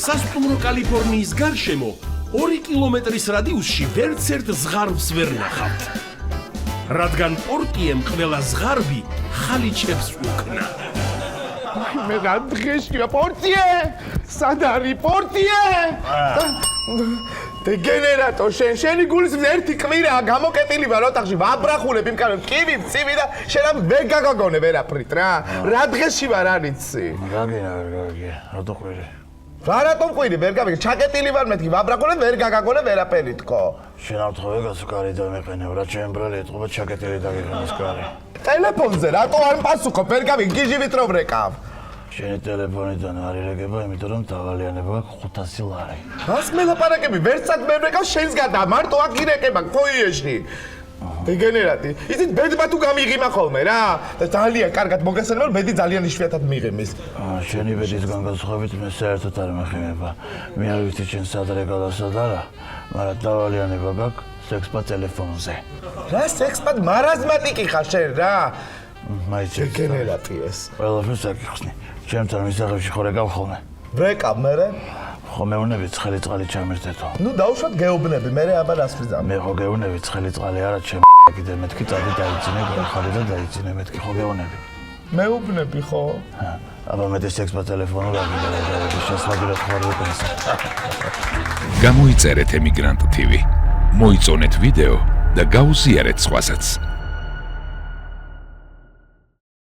სასტუმრო კალიფორნიის გარშემო 2 კილომეტრის რადიუსში ვერცერთ ზღარბს ვერ ნახავთ. რადგან პორტიემ ყველა ზღარბი ხალიჩებს უკნა. მე რა დღეშია პორტიე? სად არის პორტიე? დეგენერატო შენი გულის ერთი კვირაა გამოკეტილი ვარ ოთახში ვაბრახულებ იმ კანონს კივი მცივი და შენ ვერ გაგაგონე ვერაფრით რა დღეში ვარ არიცი გაგინა ვერ გაგია რატო ყვირი რა რატომ ყვირი ვერ გავიგე ჩაკეტილი ვარ მეთქი ვაბრახულებ ვერ გაგაგონე ვერაფერი თქო შენ ავთხოვე გასუკარი და მეყენებ რა ჩემ ბრალი ეთყობა ჩაკეტილი დაგიღოს კარი ტელეფონზე რატო არ მპასუხობ ვერ გავიგე გიჟივით რომ რეკავ შენი ტელეფონიდან არ ირეგება, იმიტომ რომ დავალიანება აქვს 500 ლარი. რას მელაპარაკები? ვერცად ვერ რეკავ შენს გადა, მარტო აქ ირეკება ქოიეში. დეგენერატი. იცით ბედმა თუ გამიღიმა ხოლმე რა? და ძალიან კარგად მოგესალმებ, ბედი ძალიან იშვიათად მიღემის. შენი ბედისგან განსხვავებით მე საერთოდ არ მეხმება. მე არ ვიცი შენ სად რეკავსა და რა, მაგრამ დავალიანება გაქვს სექსპა ტელეფონზე. რა სექსპად მარაზმატიკი ხარ შენ რა? მაიჩე დეგენერატი ეს. ყველაფერს აკიხსნი. ჩემთან მისაღებში ხო რეკავ ხოლმე? რეკავ მერე? ხო მეუნები ცხელი წყალი ჩამირთეთო. ნუ დაუშვათ გეუბნები, მერე აბა რას ვიზამ. მე ხო გეუნები ცხელი წყალი არა ჩემ კიდე მეთქი წადი დაიწინე გახარი და დაიწინე მეთქი ხო გეუნები. მეუბნები ხო? აბა მე სექსპა ტელეფონო გაგიდა და შესაძლოა ხო არ ვიყენს. გამოიწერეთ ემიგრანტ TV. მოიწონეთ ვიდეო და გაუზიარეთ სხვასაც.